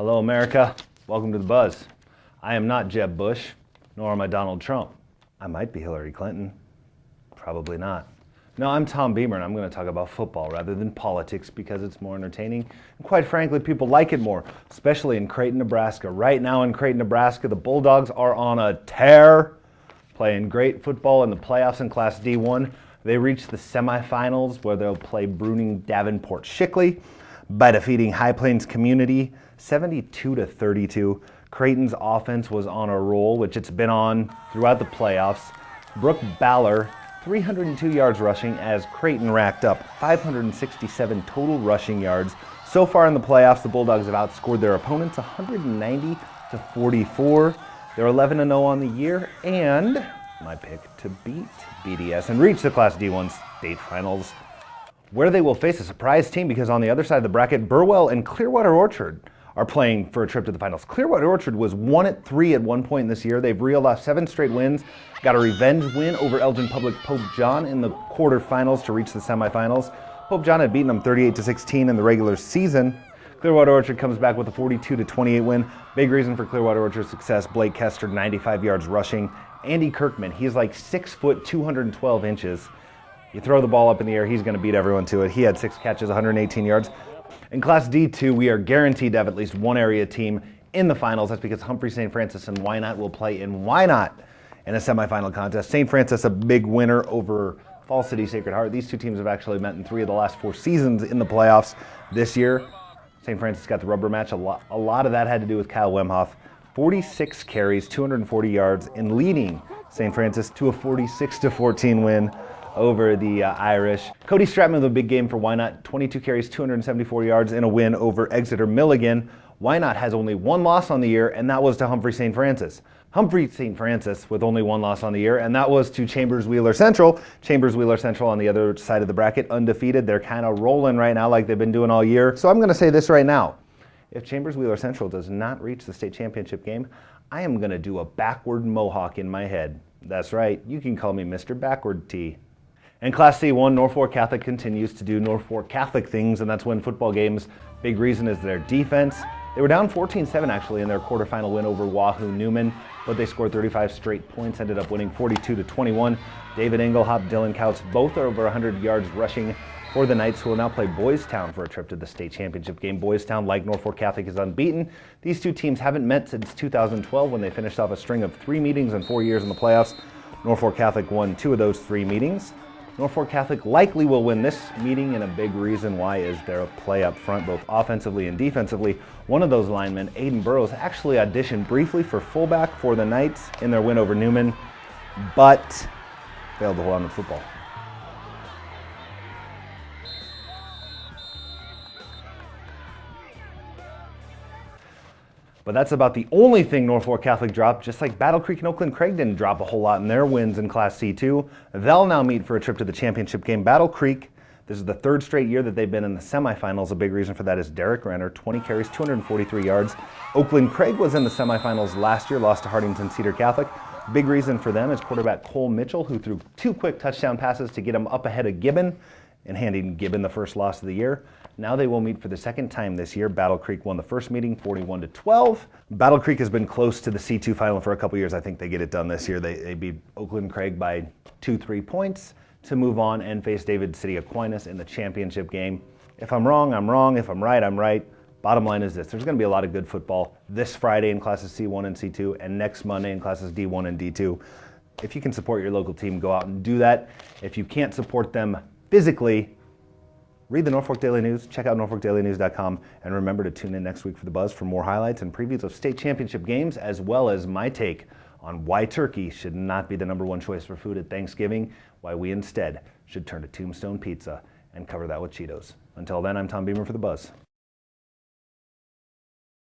Hello, America. Welcome to The Buzz. I am not Jeb Bush, nor am I Donald Trump. I might be Hillary Clinton. Probably not. No, I'm Tom Behmer, and I'm going to talk about football rather than politics because it's more entertaining. And quite frankly, people like it more, especially in Creighton, Nebraska. Right now in Creighton, Nebraska, the Bulldogs are on a tear, playing great football in the playoffs in Class D1. They reached the semifinals where they'll play Bruning Davenport Shickley by defeating High Plains Community 72-32. Creighton's offense was on a roll, which it's been on throughout the playoffs. Brooke Baller, 302 yards rushing, as Creighton racked up 567 total rushing yards. So far in the playoffs, the Bulldogs have outscored their opponents 190-44. They're 11-0 on the year, and my pick to beat BDS and reach the Class D1 state finals, where they will face a surprise team because on the other side of the bracket, Burwell and Clearwater Orchard are playing for a trip to the finals. Clearwater Orchard was 1-3 at one point this year. They've reeled off 7 straight wins, got a revenge win over Elgin Public Pope John in the quarterfinals to reach the semifinals. Pope John had beaten them 38-16 in the regular season. Clearwater Orchard comes back with a 42-28 win. Big reason for Clearwater Orchard's success: Blake Kester, 95 yards rushing. Andy Kirkman, he's like 6 foot, 212 inches. You throw the ball up in the air, he's going to beat everyone to it. He had 6 catches, 118 yards. In Class D2, we are guaranteed to have at least one area team in the finals. That's because Humphrey St Francis and Wynot will play in Wynot in a semifinal contest. St Francis, a big winner over Fall City Sacred Heart. These two teams have actually met in 3 of the last 4 seasons in the playoffs this year. St. Francis got the rubber match. A lot of that had to do with Kyle Wemhoff. 46 carries, 240 yards, in leading St. Francis to a 46-14 win over the Irish. Cody Stratman with a big game for Wynot. 22 carries, 274 yards in a win over Exeter Milligan. Wynot has only 1 loss on the year, and that was to Humphrey St. Francis. Humphrey St. Francis with only 1 loss on the year, and that was to Chambers Wheeler Central. Chambers Wheeler Central on the other side of the bracket, undefeated. They're kind of rolling right now like they've been doing all year. So I'm going to say this right now. If Chambers Wheeler Central does not reach the state championship game, I am going to do a backward mohawk in my head. That's right, you can call me Mr. Backward T. In Class C1, Norfolk Catholic continues to do Norfolk Catholic things, and that's win football games. Big reason is their defense. They were down 14-7 actually in their quarterfinal win over Wahoo Newman, but they scored 35 straight points, ended up winning 42-21. David Engelhop, Dylan Couts, both are over 100 yards rushing for the Knights, who will now play Boys Town for a trip to the state championship game. Boys Town, like Norfolk Catholic, is unbeaten. These two teams haven't met since 2012 when they finished off a string of 3 meetings in 4 years in the playoffs. Norfolk Catholic won 2 of those 3 meetings. Norfolk Catholic likely will win this meeting, and a big reason why is their play up front, both offensively and defensively. One of those linemen, Aiden Burrows, actually auditioned briefly for fullback for the Knights in their win over Newman, but failed to hold on to football. But that's about the only thing Norfolk Catholic dropped, just like Battle Creek and OaklandCraig didn't drop a whole lot in their wins in Class C2. They'll now meet for a trip to the championship game. Battle Creek, this is the 3rd straight year that they've been in the semifinals. A big reason for that is Derek Renner, 20 carries, 243 yards. OaklandCraig was in the semifinals last year, lost to Hartington Cedar Catholic. Big reason for them is quarterback Cole Mitchell, who threw 2 quick touchdown passes to get him up ahead of Gibbon and handing Gibbon the first loss of the year. Now they will meet for the 2nd time this year. Battle Creek won the first meeting 41-12. Battle Creek has been close to the C2 final for a couple years. I think they get it done this year. They beat OaklandCraig by 2-3 points to move on and face David City Aquinas in the championship game. If I'm wrong, I'm wrong. If I'm right, I'm right. Bottom line is this: there's going to be a lot of good football this Friday in classes C1 and C2, and next Monday in classes D1 and D2. If you can support your local team, go out and do that. If you can't support them physically, read the Norfolk Daily News, check out norfolkdailynews.com, and remember to tune in next week for The Buzz for more highlights and previews of state championship games, as well as my take on why turkey should not be the #1 choice for food at Thanksgiving, why we instead should turn to Tombstone Pizza and cover that with Cheetos. Until then, I'm Tom Behmer for The Buzz.